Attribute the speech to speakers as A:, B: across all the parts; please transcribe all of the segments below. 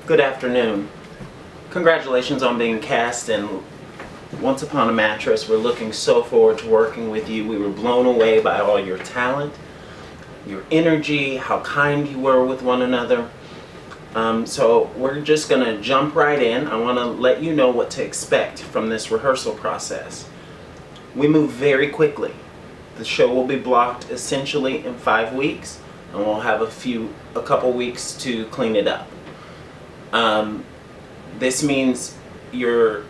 A: Good afternoon. Congratulations on being cast in Once Upon a Mattress. We're looking so forward to working with you. We were blown away by all your talent, your energy, how kind you were with one another. So we're just going to jump right in. I want to let you know what to expect from this rehearsal process. We move very quickly. The show will be blocked essentially in 5 weeks, and we'll have a couple weeks to clean it up. This means your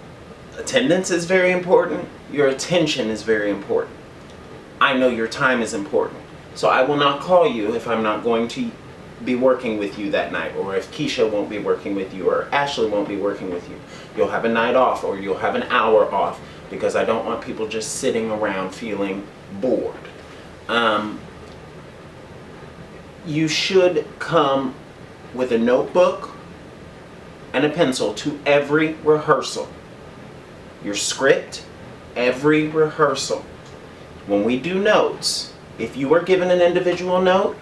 A: attendance is very important, your attention is very important. I know your time is important, so I will not call you if I'm not going to be working with you that night, or if Keisha won't be working with you, or Ashley won't be working with you. You'll have a night off, or you'll have an hour off, because I don't want people just sitting around feeling bored. You should come with a notebook and a pencil to every rehearsal. Your script, every rehearsal. When we do notes, if you are given an individual note,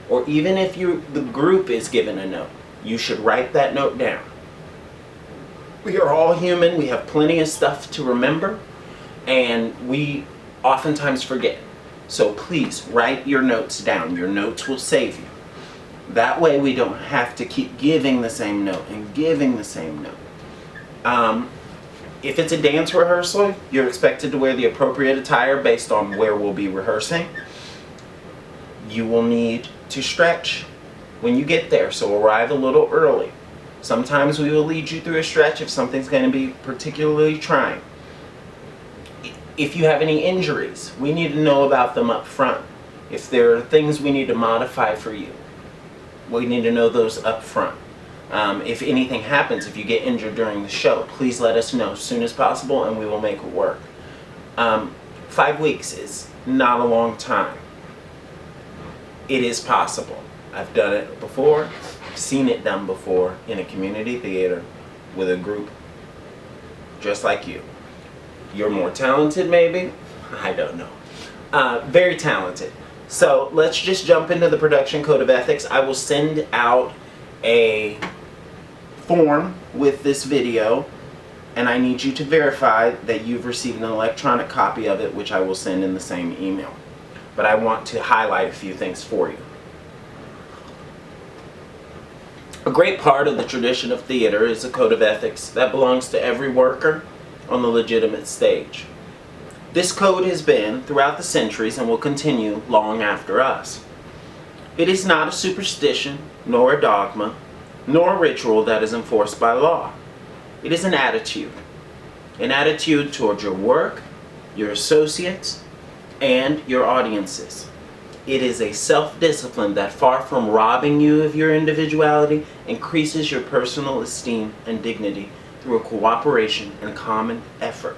A: or even if the group is given a note, you should write that note down. We are all human, we have plenty of stuff to remember, and we oftentimes forget. So please write your notes down. Your notes will save you. That way we don't have to keep giving the same note and giving the same note. If it's a dance rehearsal, you're expected to wear the appropriate attire based on where we'll be rehearsing. You will need to stretch when you get there, so arrive a little early. Sometimes we will lead you through a stretch if something's going to be particularly trying. If you have any injuries, we need to know about them up front. If there are things we need to modify for you, we need to know those up front. If anything happens, if you get injured during the show, please let us know as soon as possible and we will make it work. 5 weeks is not a long time. It is possible. I've done it before. I've seen it done before in a community theater with a group just like you. You're more talented maybe? I don't know. Very talented. So let's just jump into the production code of ethics. I will send out a form with this video, and I need you to verify that you've received an electronic copy of it, which I will send in the same email. But I want to highlight a few things for you. A great part of the tradition of theater is a code of ethics that belongs to every worker on the legitimate stage. This code has been throughout the centuries and will continue long after us. It is not a superstition, nor a dogma, nor a ritual that is enforced by law. It is an attitude towards your work, your associates, and your audiences. It is a self-discipline that, far from robbing you of your individuality, increases your personal esteem and dignity through a cooperation and common effort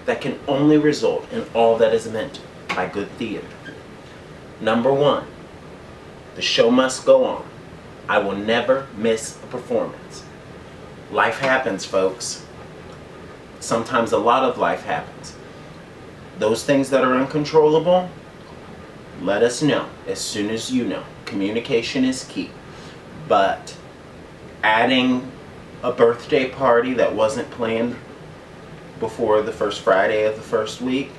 A: that can only result in all that is meant by good theater. Number 1, the show must go on. I will never miss a performance. Life happens, folks. Sometimes a lot of life happens. Those things that are uncontrollable, let us know as soon as you know. Communication is key. But adding a birthday party that wasn't planned before the first Friday of the first week,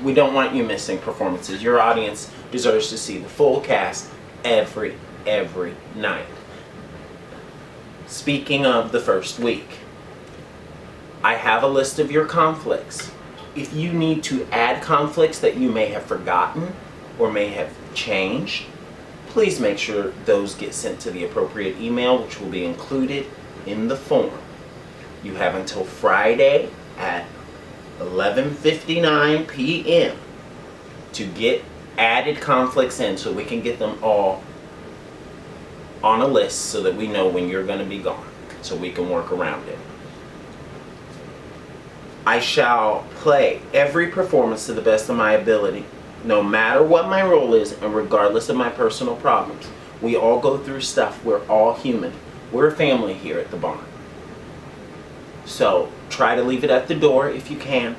A: we don't want you missing performances. Your audience deserves to see the full cast every night. Speaking of the first week, I have a list of your conflicts. If you need to add conflicts that you may have forgotten or may have changed, please make sure those get sent to the appropriate email, which will be included in the form. You have until Friday at 11:59 p.m. to get added conflicts in so we can get them all on a list so that we know when you're going to be gone, so we can work around it. I shall play every performance to the best of my ability, no matter what my role is and regardless of my personal problems. We all go through stuff. We're all human. We're a family here at the barn. So try to leave it at the door if you can.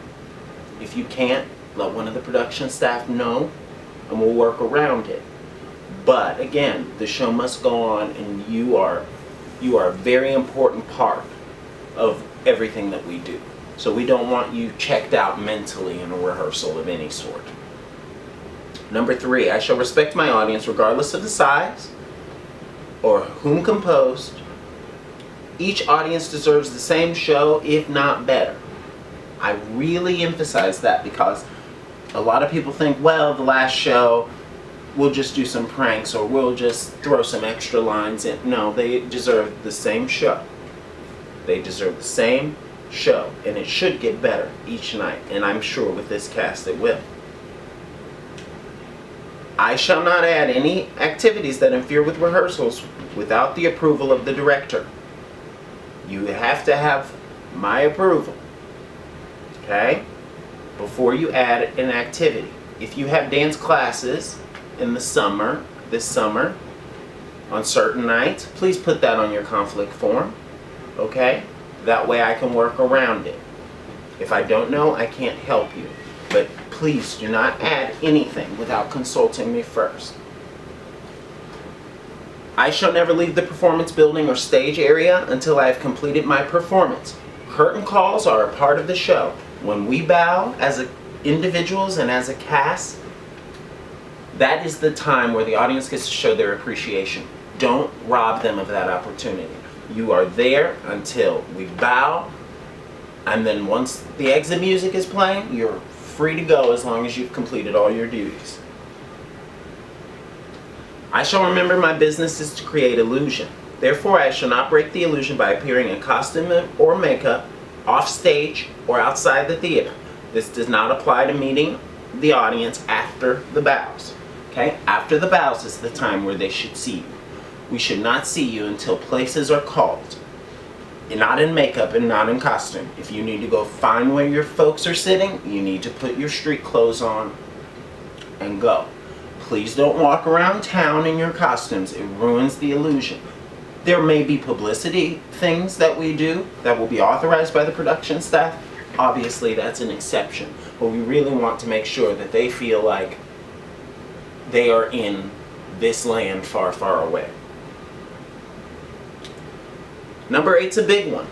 A: If you can't, let one of the production staff know and we'll work around it. But again, the show must go on, and you are a very important part of everything that we do. So we don't want you checked out mentally in a rehearsal of any sort. Number 3, I shall respect my audience regardless of the size or whom composed. Each audience deserves the same show, if not better. I really emphasize that because a lot of people think, well, the last show, we'll just do some pranks or we'll just throw some extra lines in. No, they deserve the same show. They deserve the same show, and it should get better each night, and I'm sure with this cast it will. I shall not add any activities that interfere with rehearsals without the approval of the director. You have to have my approval, okay, before you add an activity. If you have dance classes in this summer, on certain nights, please put that on your conflict form, okay? That way I can work around it. If I don't know, I can't help you. But please do not add anything without consulting me first. I shall never leave the performance building or stage area until I have completed my performance. Curtain calls are a part of the show. When we bow as individuals and as a cast, that is the time where the audience gets to show their appreciation. Don't rob them of that opportunity. You are there until we bow, and then once the exit music is playing, you're free to go as long as you've completed all your duties. I shall remember my business is to create illusion. Therefore, I shall not break the illusion by appearing in costume or makeup, off stage, or outside the theater. This does not apply to meeting the audience after the bows. Okay? After the bows is the time where they should see you. We should not see you until places are called. You're not in makeup and not in costume. If you need to go find where your folks are sitting, you need to put your street clothes on and go. Please don't walk around town in your costumes. It ruins the illusion. There may be publicity things that we do that will be authorized by the production staff. Obviously, that's an exception. But we really want to make sure that they feel like they are in this land far, far away. Number 8's a big one.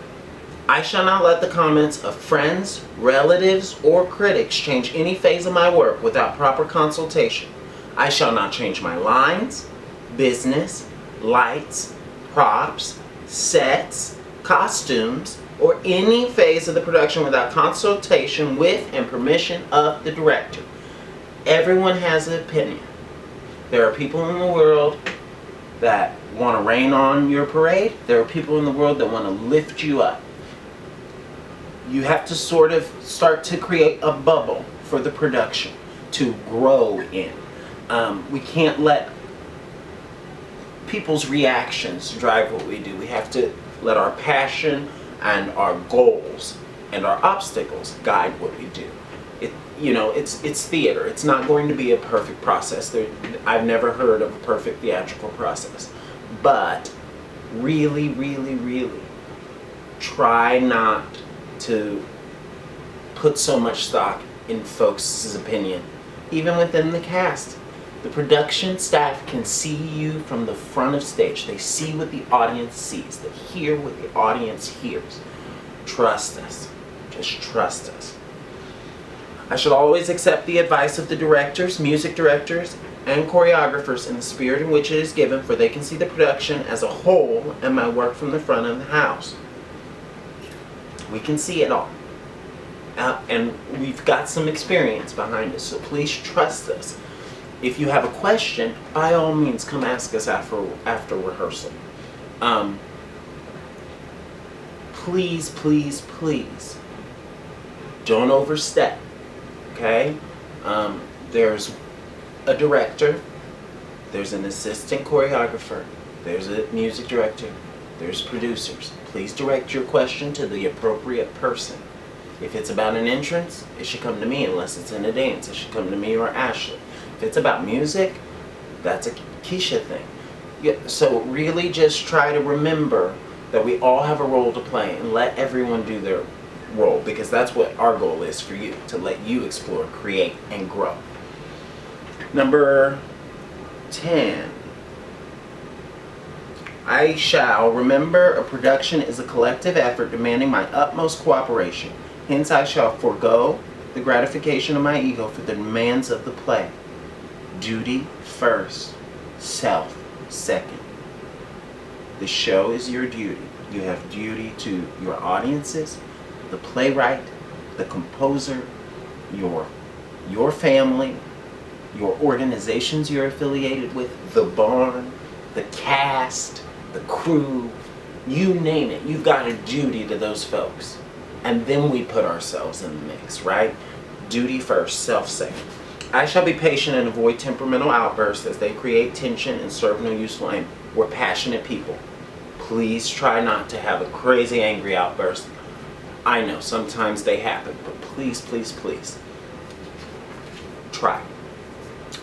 A: I shall not let the comments of friends, relatives, or critics change any phase of my work without proper consultation. I shall not change my lines, business, lights, props, sets, costumes, or any phase of the production without consultation with and permission of the director. Everyone has an opinion. There are people in the world that want to rain on your parade. There are people in the world that want to lift you up. You have to sort of start to create a bubble for the production to grow in. We can't let people's reactions drive what we do. We have to let our passion and our goals and our obstacles guide what we do. It's theater. It's not going to be a perfect process. I've never heard of a perfect theatrical process. But really, really, really try not to put so much stock in folks' opinion. Even within the cast, the production staff can see you from the front of stage. They see what the audience sees. They hear what the audience hears. Trust us. Just trust us. I shall always accept the advice of the directors, music directors, and choreographers in the spirit in which it is given, for they can see the production as a whole and my work from the front of the house. We can see it all. And we've got some experience behind us, so please trust us. If you have a question, by all means, come ask us after rehearsal. Please, please, please, don't overstep, okay? There's a director, there's an assistant choreographer, there's a music director, there's producers. Please direct your question to the appropriate person. If it's about an entrance, it should come to me. Unless it's in a dance, it should come to me or Ashley. If it's about music, that's a Keisha thing. So really just try to remember that we all have a role to play and let everyone do their role, because that's what our goal is for you, to let you explore, create, and grow. Number 10. I shall remember a production is a collective effort demanding my utmost cooperation. Hence I shall forego the gratification of my ego for the demands of the play. Duty first, self second. The show is your duty. You have duty to your audiences, the playwright, the composer, your family, your organizations you're affiliated with, the barn, the cast, the crew, you name it. You've got a duty to those folks. And then we put ourselves in the mix, right? Duty first, self second. I shall be patient and avoid temperamental outbursts as they create tension and serve no useful aim. We're passionate people. Please try not to have a crazy angry outburst. I know sometimes they happen, but please, please, please try.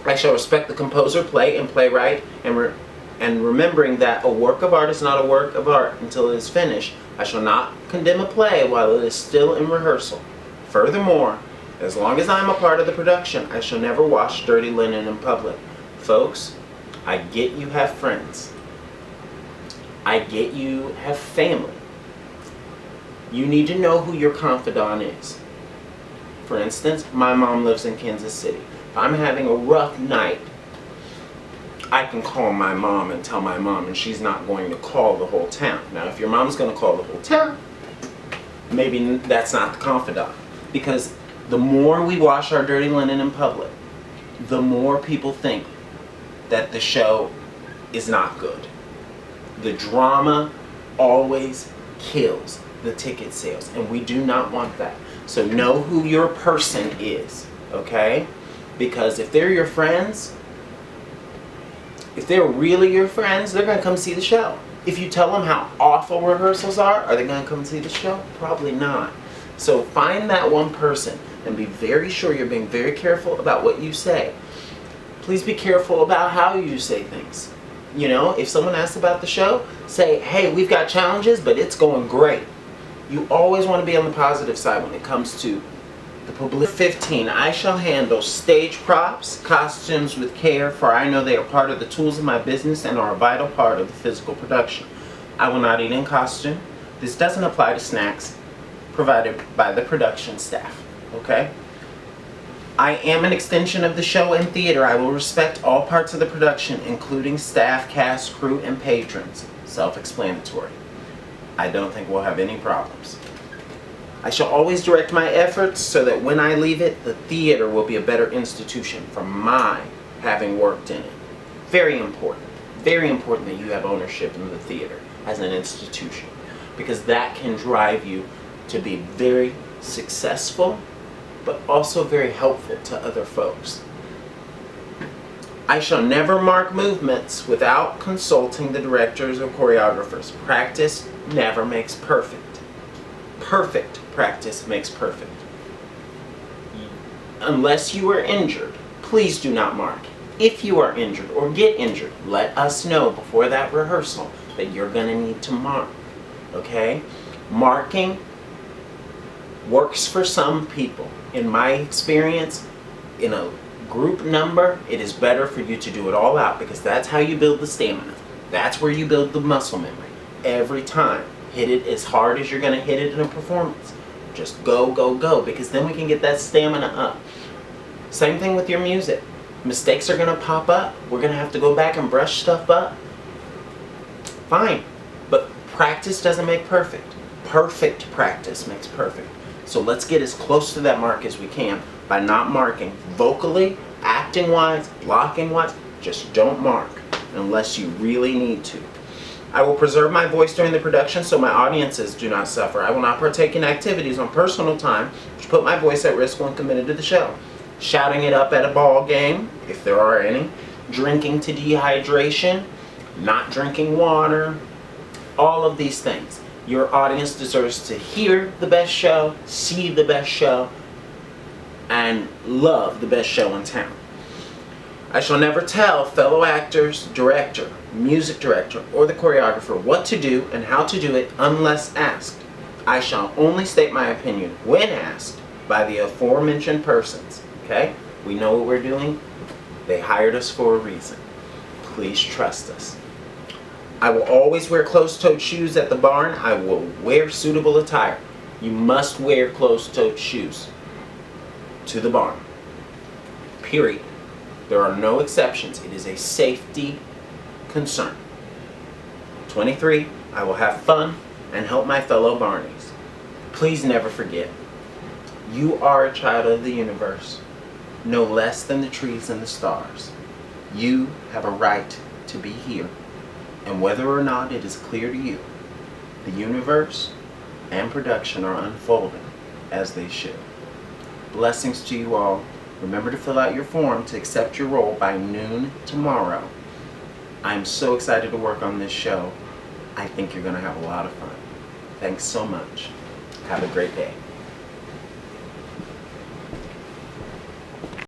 A: I shall respect the composer, play, and playwright, and remembering that a work of art is not a work of art until it is finished. I shall not condemn a play while it is still in rehearsal. Furthermore, as long as I am a part of the production, I shall never wash dirty linen in public. Folks, I get you have friends. I get you have family. You need to know who your confidant is. For instance, my mom lives in Kansas City. If I'm having a rough night, I can call my mom and tell my mom, and she's not going to call the whole town. Now, if your mom's going to call the whole town, maybe that's not the confidant. Because the more we wash our dirty linen in public, the more people think that the show is not good. The drama always kills the ticket sales, and we do not want that. So know who your person is, okay? Because if they're your friends, if they're really your friends, they're going to come see the show. If you tell them how awful rehearsals are they going to come see the show? Probably not. So find that one person and be very sure you're being very careful about what you say. Please be careful about how you say things. You know, if someone asks about the show, say, hey, we've got challenges, but it's going great. You always want to be on the positive side when it comes to the publicity. 15, I shall handle stage props, costumes with care, for I know they are part of the tools of my business and are a vital part of the physical production. I will not eat in costume. This doesn't apply to snacks provided by the production staff, okay? I am an extension of the show and theater. I will respect all parts of the production, including staff, cast, crew, and patrons. Self-explanatory. I don't think we'll have any problems. I shall always direct my efforts so that when I leave it, the theater will be a better institution from my having worked in it. Very important that you have ownership in the theater as an institution, because that can drive you to be very successful, but also very helpful to other folks. I shall never mark movements without consulting the directors or choreographers. Practice never makes perfect. Perfect practice makes perfect. Unless you are injured, please do not mark. If you are injured or get injured, let us know before that rehearsal that you're going to need to mark. Okay? Marking works for some people. In my experience, in a group number, it is better for you to do it all out, because that's how you build the stamina. That's where you build the muscle memory. Every time, hit it as hard as you're going to hit it in a performance. Just go, go, go, because then we can get that stamina up. Same thing with your music. Mistakes are going to pop up. We're going to have to go back and brush stuff up. Fine, but practice doesn't make perfect. Perfect practice makes perfect. So let's get as close to that mark as we can by not marking. Vocally, acting-wise, blocking-wise, just don't mark unless you really need to. I will preserve my voice during the production so my audiences do not suffer. I will not partake in activities on personal time which put my voice at risk when committed to the show. Shouting it up at a ball game, if there are any, drinking to dehydration, not drinking water, all of these things. Your audience deserves to hear the best show, see the best show, and love the best show in town. I shall never tell fellow actors, director, music director, or the choreographer what to do and how to do it unless asked. I shall only state my opinion when asked by the aforementioned persons. Okay? We know what we're doing. They hired us for a reason. Please trust us. I will always wear closed-toed shoes at the barn. I will wear suitable attire. You must wear closed-toed shoes to the barn. Period. There are no exceptions. It is a safety concern. 23, I will have fun and help my fellow Barneys. Please never forget, you are a child of the universe, no less than the trees and the stars. You have a right to be here, and whether or not it is clear to you, the universe and production are unfolding as they should. Blessings to you all. Remember to fill out your form to accept your role by noon tomorrow. I'm so excited to work on this show. I think you're going to have a lot of fun. Thanks so much. Have a great day.